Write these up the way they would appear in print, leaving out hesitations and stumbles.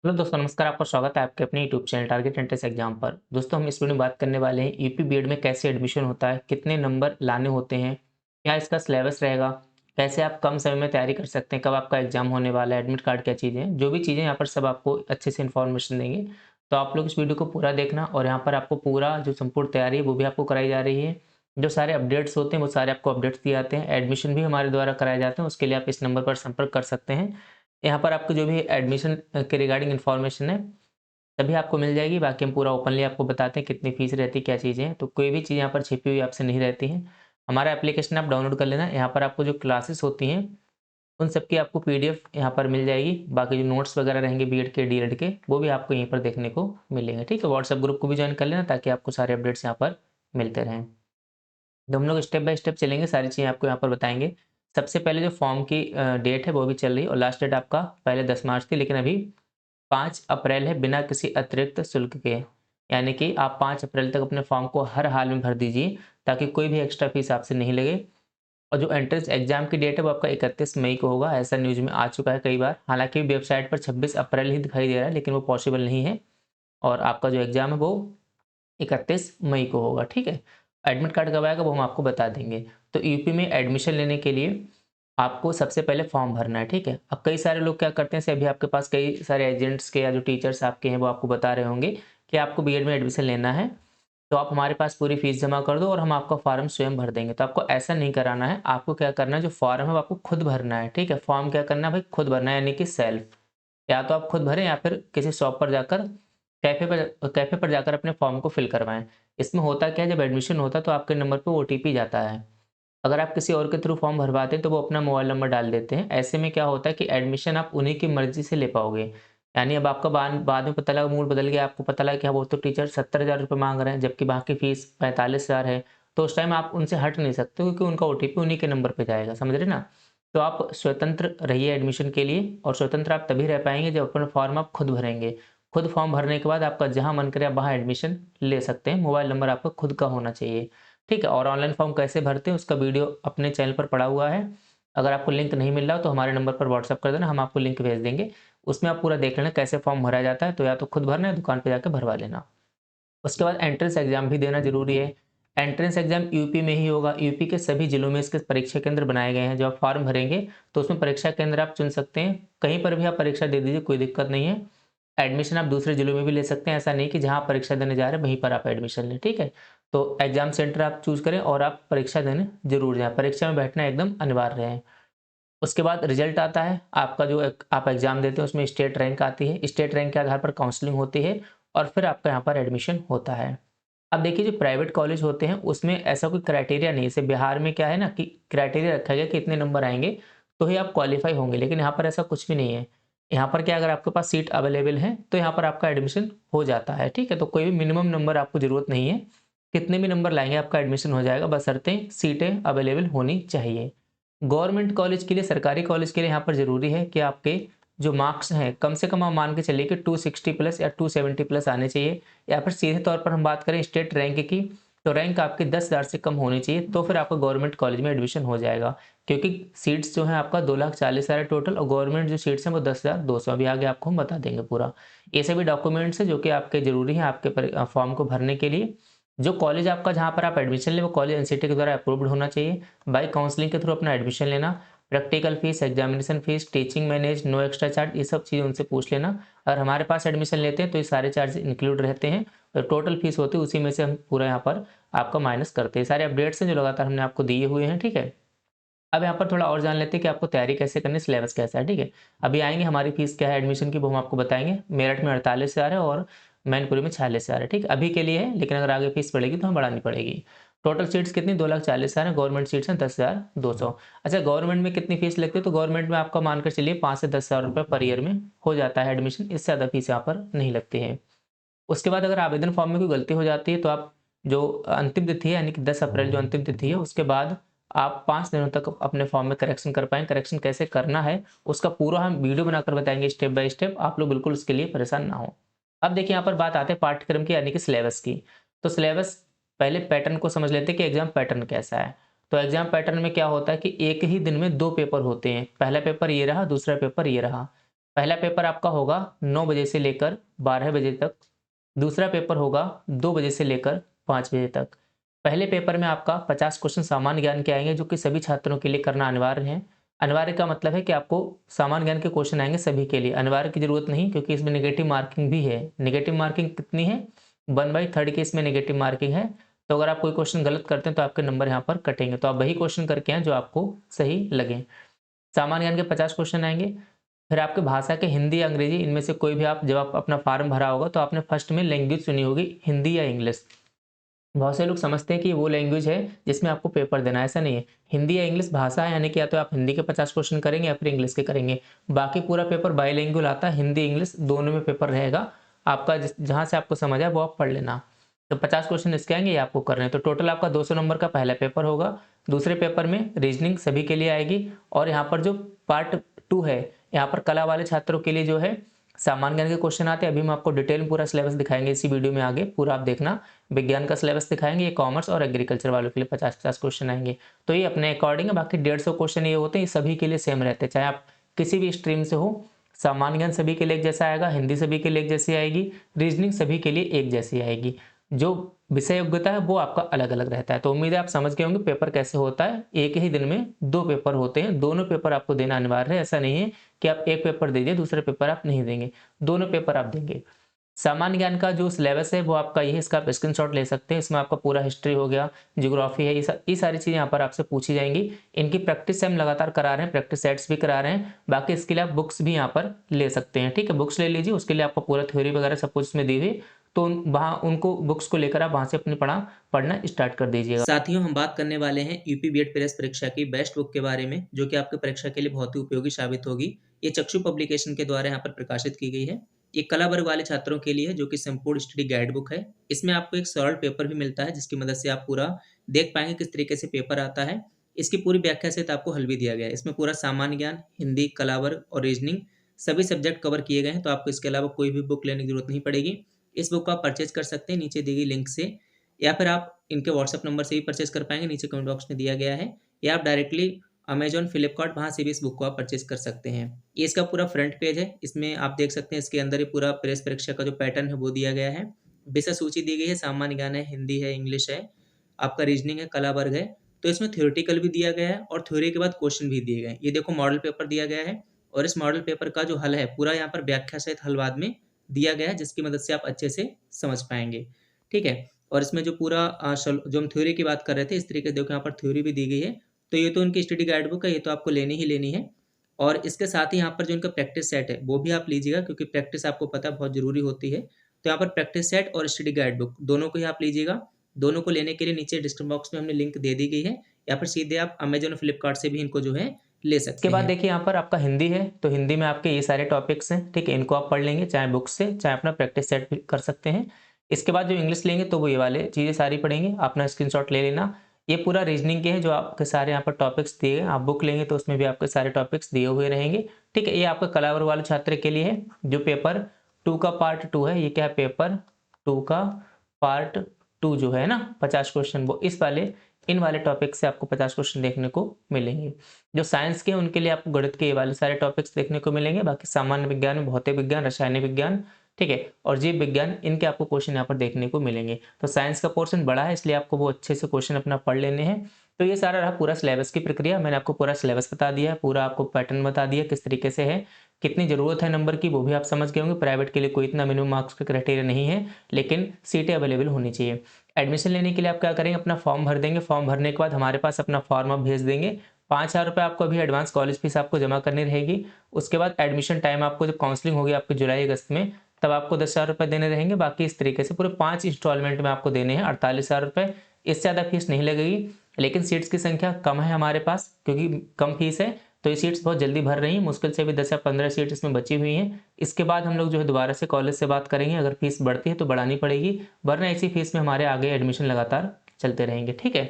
Hello दोस्तों, नमस्कार। आपका स्वागत है आपके अपने YouTube channel target entrance exam पर। दोस्तों, हम इस वीडियो में बात करने वाले हैं यूपी बीएड में कैसे एडमिशन होता है, कितने नंबर लाने होते हैं, क्या इसका सिलेबस रहेगा, कैसे आप कम समय में तैयारी कर सकते हैं, कब आपका एग्जाम होने वाला है, एडमिट कार्ड क्या चीज़ें हैं, जो भी चीज़ें यहाँ पर सब आपको अच्छे से इन्फॉर्मेशन देंगे। तो आप लोग इस वीडियो को पूरा देखना और यहाँ पर आपको पूरा जो संपूर्ण तैयारी है वो भी आपको कराई जा रही है। जो सारे अपडेट्स होते हैं वो सारे आपको अपडेट्स दिए जाते हैं। एडमिशन भी हमारे द्वारा कराए जाते हैं, उसके लिए आप इस नंबर पर संपर्क कर सकते हैं। यहाँ पर आपको जो भी एडमिशन के रिगार्डिंग इन्फॉर्मेशन है, तभी आपको मिल जाएगी। बाकी हम पूरा ओपनली आपको बताते हैं कितनी फीस रहती है, क्या चीज़ें हैं, तो कोई भी चीज़ यहाँ पर छिपी हुई आपसे नहीं रहती है। हमारा एप्लीकेशन आप डाउनलोड कर लेना। यहाँ पर आपको जो क्लासेस होती हैं, उन सब की आपको पीडीएफ यहाँ पर मिल जाएगी। बाकी जो नोट्स वगैरह रहेंगे बीएड के, डीएड के, वो भी आपको यहीं पर देखने को मिलेंगे। ठीक है, व्हाट्सएप ग्रुप को भी ज्वाइन कर लेना ताकि आपको सारे अपडेट्स यहाँ पर मिलते रहें। तो हम लोग स्टेप बाय स्टेप चलेंगे, सारी चीज़ें आपको यहाँ पर बताएँगे। सबसे पहले जो फॉर्म की डेट है वो भी चल रही है और लास्ट डेट आपका पहले 10 मार्च थी, लेकिन अभी 5 अप्रैल है, बिना किसी अतिरिक्त शुल्क के। यानी कि आप 5 अप्रैल तक अपने फॉर्म को हर हाल में भर दीजिए ताकि कोई भी एक्स्ट्रा फीस आपसे नहीं लगे। और जो एंट्रेंस एग्जाम की डेट है वो आपका 31 मई को होगा, ऐसा न्यूज़ में आ चुका है कई बार। हालाँकि वेबसाइट पर 26 अप्रैल ही दिखाई दे रहा है, लेकिन वो पॉसिबल नहीं है और आपका जो एग्ज़ाम है वो 31 मई को होगा, ठीक है? एडमिट कार्ड कब आएगा वो हम आपको बता देंगे। तो यूपी में एडमिशन लेने के लिए आपको सबसे पहले फॉर्म भरना है, ठीक है? अब कई सारे लोग क्या करते हैं, से अभी आपके पास कई सारे एजेंट्स के या जो टीचर्स आपके हैं वो आपको बता रहे होंगे कि आपको बीएड में एडमिशन लेना है, तो आप हमारे पास पूरी फीस जमा कर दो और हम आपका फॉर्म स्वयं भर देंगे। तो आपको ऐसा नहीं कराना है, आपको क्या करना है, जो फॉर्म है वो आपको खुद भरना है, ठीक है? फॉर्म क्या करना है भाई, खुद भरना है, यानी कि सेल्फ। या तो आप खुद भरें या फिर किसी शॉप पर जाकर, कैफ़े पर जाकर अपने फॉर्म को फिल करवाएँ। इसमें होता क्या है, जब एडमिशन होता है तो आपके नंबर पे ओटीपी जाता है। अगर आप किसी और के थ्रू फॉर्म भरवाते हैं तो वो अपना मोबाइल नंबर डाल देते हैं। ऐसे में क्या होता है कि एडमिशन आप उन्हीं की मर्ज़ी से ले पाओगे। यानी अब आपका बाद में पता लगा, मूड बदल गया, आपको पता लगा कि हाँ, वो तो टीचर 70,000 रुपए माँग रहे हैं, जबकि बाकी फ़ीस 45,000 है। तो उस टाइम आप उनसे हट नहीं सकते क्योंकि उनका ओटीपी उन्हीं के नंबर पे जाएगा, समझ रहे ना? तो आप स्वतंत्र रहिए एडमिशन के लिए, और स्वतंत्र आप तभी रह पाएँगे जब अपना फॉर्म आप खुद भरेंगे। खुद फॉर्म भरने के बाद आपका जहाँ मन करे आप वहाँ एडमिशन ले सकते हैं। मोबाइल नंबर आपका खुद का होना चाहिए। ठीक है? और ऑनलाइन फॉर्म कैसे भरते हैं उसका वीडियो अपने चैनल पर पड़ा हुआ है। अगर आपको लिंक नहीं मिल रहा हो तो हमारे नंबर पर व्हाट्सएप कर देना, हम आपको लिंक भेज देंगे। उसमें आप पूरा देख लेना कैसे फॉर्म भरा जाता है, तो या तो खुद भरना है, दुकान पे जाके भरवा लेना। उसके बाद एंट्रेंस एग्ज़ाम भी देना ज़रूरी है। एंट्रेंस एग्ज़ाम यूपी में ही होगा। यूपी के सभी जिलों में इसके परीक्षा केंद्र बनाए गए हैं। जब आप फॉर्म भरेंगे तो उसमें परीक्षा केंद्र आप चुन सकते हैं। कहीं पर भी आप परीक्षा दे दीजिए, कोई दिक्कत नहीं है। एडमिशन आप दूसरे जिलों में भी ले सकते हैं। ऐसा नहीं कि जहाँ आप परीक्षा देने जा रहे हैं वहीं पर आप एडमिशन लें, ठीक है? तो एग्ज़ाम सेंटर आप चूज़ करें और आप परीक्षा देने ज़रूर जाएँ। परीक्षा में बैठना एकदम अनिवार्य है। उसके बाद रिज़ल्ट आता है, आपका जो एक आप एग्ज़ाम देते हैं उसमें स्टेट रैंक आती है। स्टेट रैंक के आधार पर काउंसलिंग होती है और फिर आपका यहाँ पर एडमिशन होता है। अब देखिए, जो प्राइवेट कॉलेज होते हैं उसमें ऐसा कोई क्राइटेरिया नहीं है। जैसे बिहार में क्या है ना कि क्राइटेरिया रखा गया कि इतने नंबर आएँगे तो ही आप क्वालीफाई होंगे, लेकिन यहाँ पर ऐसा कुछ भी नहीं है। यहाँ पर क्या, अगर आपके पास सीट अवेलेबल है तो यहाँ पर आपका एडमिशन हो जाता है, ठीक है? तो कोई भी मिनिमम नंबर आपको ज़रूरत नहीं है। कितने भी नंबर लाएँगे आपका एडमिशन हो जाएगा, बशर्ते सीटें अवेलेबल होनी चाहिए। गवर्नमेंट कॉलेज के लिए, सरकारी कॉलेज के लिए यहाँ पर ज़रूरी है कि आपके जो मार्क्स हैं कम से कम आप मान के चलिए कि 260 प्लस या 270 प्लस आने चाहिए। या फिर सीधे तौर पर हम बात करें स्टेट रैंक की, तो रैंक आपकी 10,000 से कम होनी चाहिए, तो फिर आपका गवर्नमेंट कॉलेज में एडमिशन हो जाएगा। क्योंकि सीट्स जो हैं आपका 2,40,000 है टोटल, और गवर्नमेंट जो सीट्स हैं वो 10,200। अभी आगे आपको हम बता देंगे पूरा। ये सभी डॉक्यूमेंट्स हैं जो कि आपके ज़रूरी हैं आपके फॉर्म को भरने के लिए। जो कॉलेज आपका जहाँ पर आप एडमिशन लें वो कॉलेज एनसीटी के द्वारा अप्रूव्ड होना चाहिए। बाय काउंसलिंग के थ्रू अपना एडमिशन लेना। Practical fees, examination fees, teaching manage, no extra charge, ये सब चीज़ें उनसे पूछ लेना। अगर हमारे पास एडमिशन लेते हैं तो ये सारे चार्ज इंक्लूड रहते हैं, और टोटल फीस होती है उसी में से हम पूरा यहाँ पर आपका माइनस करते हैं। सारे अपडेट्स हैं जो लगातार हमने आपको दिए हुए हैं, ठीक है? अब यहाँ पर थोड़ा और जान लेते हैं कि आपको तैयारी कैसे करनी है, सिलेबस कैसा है, ठीक है? अभी आएँगे, हमारी फीस क्या है एडमिशन की वो हम आपको बताएँगे। मेरठ में 48,000 है और मैनपुरी में 46,000 है, ठीक है? अभी के लिए है, लेकिन अगर आगे फीस बढ़ेगी तो हमें बढ़ानी पड़ेगी। टोटल सीट्स कितनी, 2,40,000 है, गवर्नमेंट सीट्स हैं 10,200। अच्छा, गवर्नमेंट में कितनी फीस लगती है, तो गवर्नमेंट में आपका मानकर चलिए 5 से 10,000 रुपए पर ईयर में हो जाता है एडमिशन, इससे ज़्यादा फीस यहाँ पर नहीं लगती है। उसके बाद अगर आवेदन फॉर्म में कोई गलती हो जाती है तो आप जो अंतिम तिथि है, यानी कि 10 अप्रैल जो अंतिम तिथि है, उसके बाद आप 5 दिनों तक अपने फॉर्म में करेक्शन कर पाएँ। करेक्शन कैसे करना है उसका पूरा हम वीडियो बनाकर बताएँगे स्टेप बाय स्टेप, आप लोग बिल्कुल उसके लिए परेशान ना हों। अब देखिए, यहाँ पर बात आते हैं पाठ्यक्रम की, यानी कि सिलेबस की। तो सिलेबस, पहले पैटर्न को समझ लेते हैं कि एग्ज़ाम पैटर्न कैसा है। तो एग्ज़ाम पैटर्न में क्या होता है कि एक ही दिन में 2 पेपर होते हैं। पहला पेपर ये रहा, दूसरा पेपर ये रहा। पहला पेपर आपका होगा 9 बजे से लेकर 12 बजे तक, दूसरा पेपर होगा 2 बजे से लेकर 5 बजे तक। पहले पेपर में आपका 50 क्वेश्चन सामान्य ज्ञान के आएँगे, जो कि सभी छात्रों के लिए करना अनिवार्य है। अनिवार्य का मतलब है कि आपको सामान्य ज्ञान के क्वेश्चन आएँगे सभी के लिए, अनिवार्य की ज़रूरत नहीं, क्योंकि इसमें नेगेटिव मार्किंग भी है। नेगेटिव मार्किंग कितनी है? 1/3 की इसमें नेगेटिव मार्किंग है। तो अगर आप कोई क्वेश्चन गलत करते हैं तो आपके नंबर यहाँ पर कटेंगे। तो आप वही क्वेश्चन करके आएँ जो आपको सही लगे। सामान्य ज्ञान के 50 क्वेश्चन आएँगे। फिर आपके भाषा के हिंदी या अंग्रेजी, इनमें से कोई भी आप जब आप अपना फॉर्म भरा होगा तो आपने फर्स्ट में लैंग्वेज चुनी होगी, हिंदी या इंग्लिश। बहुत से लोग समझते हैं कि वो लैंग्वेज है जिसमें आपको पेपर देना है, ऐसा नहीं है। हिंदी या इंग्लिश भाषा है, यानी कि या तो आप हिंदी के 50 क्वेश्चन करेंगे या फिर इंग्लिश के करेंगे। बाकी पूरा पेपर बाईलिंगुअल आता है, हिंदी इंग्लिश दोनों में पेपर रहेगा। आपका जहाँ से आपको समझ आए वो आप पढ़ लेना। तो 50 क्वेश्चन इसके आएंगे, ये आपको करने हैं। तो टोटल आपका 200 नंबर का पहला पेपर होगा। दूसरे पेपर में रीजनिंग सभी के लिए आएगी, और यहाँ पर जो पार्ट 2 है, यहाँ पर कला वाले छात्रों के लिए जो है सामान्य ज्ञान के क्वेश्चन आते हैं। अभी हम आपको डिटेल में पूरा सिलेबस दिखाएंगे इसी वीडियो में, आगे पूरा आप देखना। विज्ञान का सिलेबस दिखाएंगे, ये कॉमर्स और एग्रीकल्चर वालों के लिए 50-50 क्वेश्चन आएंगे। तो ये अपने अकॉर्डिंग है। बाकी 150 क्वेश्चन ये होते हैं, ये सभी के लिए सेम रहते हैं, चाहे आप किसी भी स्ट्रीम से हो। सामान्य ज्ञान सभी के लिए एक जैसा आएगा, हिंदी सभी के लिए एक जैसी आएगी, रीजनिंग सभी के लिए एक जैसी आएगी। जो विषय योग्यता है वो आपका अलग अलग रहता है। तो उम्मीद है आप समझ गए होंगे पेपर कैसे होता है। एक ही दिन में 2 पेपर होते हैं, दोनों पेपर आपको देना अनिवार्य है। ऐसा नहीं है कि आप एक पेपर दीजिए दूसरे पेपर आप नहीं देंगे, दोनों पेपर आप देंगे। सामान्य ज्ञान का जो सिलेबस है वो आपका ये है, इसका आप स्क्रीनशॉट ले सकते हैं। इसमें आपका पूरा हिस्ट्री हो गया, ज्योग्राफी है, ये सारी चीज़ें यहाँ पर आपसे पूछी जाएंगी। इनकी प्रैक्टिस हम लगातार करा रहे हैं, प्रैक्टिस सेट्स भी करा रहे हैं। बाकी इसके लिए आप बुक्स भी यहाँ पर ले सकते हैं, ठीक है। बुक्स ले लीजिए, उसके लिए आपको पूरा थ्योरी वगैरह सब कुछ इसमें दी हुई, तो वहाँ उनको बुक्स को लेकर आप वहाँ से अपनी पढ़ना स्टार्ट कर दीजिएगा। साथियों, हम बात करने वाले हैं यूपी बीएड प्रेस परीक्षा की बेस्ट बुक के बारे में, जो कि आपकी परीक्षा के लिए बहुत ही उपयोगी साबित होगी। ये चक्षु पब्लिकेशन के द्वारा यहाँ पर प्रकाशित की गई है। ये कला वर्ग वाले छात्रों के लिए है, जो कि संपूर्ण स्टडी गाइड बुक है। इसमें आपको एक सरल पेपर भी मिलता है, जिसकी मदद से आप पूरा देख पाएंगे किस तरीके से पेपर आता है। इसकी पूरी व्याख्या सहित आपको हल भी दिया गया है। इसमें पूरा सामान्य ज्ञान, हिंदी, कला वर्ग और रीजनिंग सभी सब्जेक्ट कवर किए गए हैं। तो आपको इसके अलावा कोई भी बुक लेने की जरूरत नहीं पड़ेगी। इस बुक को आप परचेज कर सकते हैं नीचे दी गई लिंक से, या फिर आप इनके व्हाट्सएप नंबर से भी परचेज कर पाएंगे, नीचे कमेंट बॉक्स में दिया गया है। या आप डायरेक्टली अमेजॉन, फ्लिपकार्ट, वहाँ से भी इस बुक को आप परचेज कर सकते हैं। ये इसका पूरा फ्रंट पेज है। इसमें आप देख सकते हैं इसके अंदर ही पूरा प्रेस परीक्षा का जो पैटर्न है वो दिया गया है। विषय सूची दी गई है, सामान्य ज्ञान है, हिंदी है, इंग्लिश है, आपका रीजनिंग है, कला वर्ग है। तो इसमें थ्योरेटिकल भी दिया गया है और थ्योरी के बाद क्वेश्चन भी दिए गए हैं। ये देखो मॉडल पेपर दिया गया है, और इस मॉडल पेपर का जो हल है पूरा यहाँ पर व्याख्या सहित हल बाद में दिया गया है, जिसकी मदद से आप अच्छे से समझ पाएंगे, ठीक है। और इसमें जो पूरा जो हम थ्योरी की बात कर रहे थे, इस तरीके से देखो यहाँ पर थ्योरी भी दी गई है। तो ये तो उनकी स्टडी गाइड बुक है, ये तो आपको लेनी ही लेनी है। और इसके साथ ही यहाँ पर जो इनका प्रैक्टिस सेट है वो भी आप लीजिएगा, क्योंकि प्रैक्टिस आपको पता है बहुत जरूरी होती है। तो यहाँ पर प्रैक्टिस सेट और स्टडी गाइड बुक दोनों को ही आप लीजिएगा। दोनों को लेने के लिए नीचे डिस्क्रिप्शन बॉक्स में हमने लिंक दे दी गई है, या फिर सीधे आप अमेजोन और फ्लिपकार्ट से भी इनको जो है ले इसके सकते बाद हैं। देखिए यहाँ पर आपका हिंदी है, तो हिंदी में आपके ये सारे टॉपिक्स हैं, ठीक है। इनको आप पढ़ लेंगे, चाहे बुक से चाहे अपना प्रैक्टिस सेट भी कर सकते हैं। इसके बाद जो इंग्लिश लेंगे तो वो ये वाले चीज़ें सारी पढ़ेंगे, अपना स्क्रीनशॉट ले लेना। ये पूरा रीजनिंग के हैं, जो आपके सारे यहाँ पर टॉपिक्स दिए हैं। आप बुक लेंगे तो उसमें भी आपके सारे टॉपिक्स दिए हुए रहेंगे, ठीक है। ये आपका कला वर्ग वाले छात्र के लिए है। जो पेपर 2 का पार्ट 2 है, ये क्या है, पेपर 2 का पार्ट 2 जो है ना, 50 क्वेश्चन, वो इस वाले इन वाले टॉपिक से आपको 50 क्वेश्चन देखने को मिलेंगे। जो साइंस के हैं उनके लिए आपको गणित के ये वाले सारे टॉपिक्स देखने को मिलेंगे। बाकी सामान्य विज्ञान, भौतिक विज्ञान, रासायनिक विज्ञान, ठीक है, और जीव विज्ञान, इनके आपको क्वेश्चन यहाँ पर देखने को मिलेंगे। तो साइंस का पोर्शन बड़ा है, इसलिए आपको वो अच्छे से क्वेश्चन अपना पढ़ लेने हैं। तो ये सारा रहा पूरा सिलेबस की प्रक्रिया। मैंने आपको पूरा सिलेबस बता दिया है, पूरा आपको पैटर्न बता दिया किस तरीके से है, कितनी ज़रूरत है नंबर की वो भी आप समझ गए होंगे। प्राइवेट के लिए कोई इतना मिनिमम मार्क्स का क्राइटेरिया नहीं है, लेकिन सीटें अवेलेबल होनी चाहिए। एडमिशन लेने के लिए आप क्या करेंगे, अपना फॉर्म भर देंगे। फॉर्म भरने के बाद हमारे पास अपना फॉर्म आप भेज देंगे। 5,000 रुपये आपको अभी एडवांस कॉलेज फीस आपको जमा करनी रहेगी। उसके बाद एडमिशन टाइम आपको जब काउंसलिंग होगी आपकी जुलाई अगस्त में, तब आपको 10,000 रुपये देने रहेंगे। बाकी इस तरीके से पूरे 5 इंस्टॉलमेंट में आपको देने हैं 48,000 रुपये। इससे ज़्यादा फीस नहीं लगेगी, लेकिन सीट्स की संख्या कम है हमारे पास, क्योंकि कम फीस है तो ये सीट्स बहुत जल्दी भर रही हैं। मुश्किल से भी 10 या 15 सीट इसमें बची हुई हैं। इसके बाद हम लोग जो है दोबारा से कॉलेज से बात करेंगे, अगर फीस बढ़ती है तो बढ़ानी पड़ेगी, वरना इसी फीस में हमारे आगे एडमिशन लगातार चलते रहेंगे, ठीक है।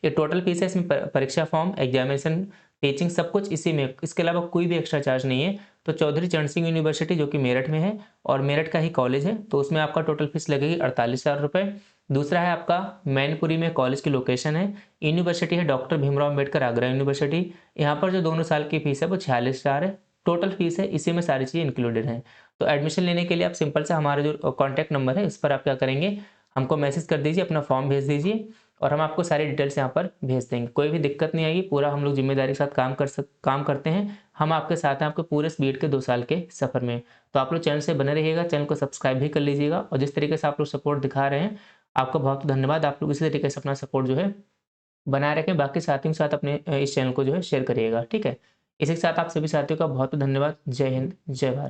ये टोटल फीस है, इसमें परीक्षा फॉर्म, एग्जामिनेशन, टीचिंग, सब कुछ इसी में, इसके अलावा कोई भी एक्स्ट्रा चार्ज नहीं है। तो चौधरी चरण सिंह यूनिवर्सिटी जो कि मेरठ में है और मेरठ का ही कॉलेज है, तो उसमें आपका टोटल फीस लगेगी 48,000 रुपये। दूसरा है आपका मैनपुरी में कॉलेज की लोकेशन है। यूनिवर्सिटी है डॉक्टर भीमराव अम्बेडकर आगरा यूनिवर्सिटी। यहाँ पर जो दोनों साल की फीस है वो 46,000 है, टोटल फीस है, इसी में सारी चीज़ें इंक्लूडेड हैं। तो एडमिशन लेने के लिए आप सिंपल सा हमारा जो कॉन्टैक्ट नंबर है इस पर आप क्या करेंगे, हमको मैसेज कर दीजिए, अपना फॉर्म भेज दीजिए और हम आपको सारी डिटेल्स यहाँ पर भेज देंगे। कोई भी दिक्कत नहीं आएगी, पूरा हम लोग ज़िम्मेदारी के साथ काम करते हैं। हम आपके साथ हैं आपके पूरे इस बीएड के 2 साल के सफ़र में। तो आप लोग चैनल से बने रहिएगा, चैनल को सब्सक्राइब भी कर लीजिएगा और जिस तरीके से आप लोग सपोर्ट दिखा रहे हैं, आपका बहुत धन्यवाद। आप लोग इसी तरीके से अपना सपोर्ट जो है बनाए रखें। बाकी साथियों के साथ अपने इस चैनल को जो है शेयर करिएगा, ठीक है? इसी के साथ आप सभी साथियों का बहुत-बहुत धन्यवाद। जय हिंद, जय भारत।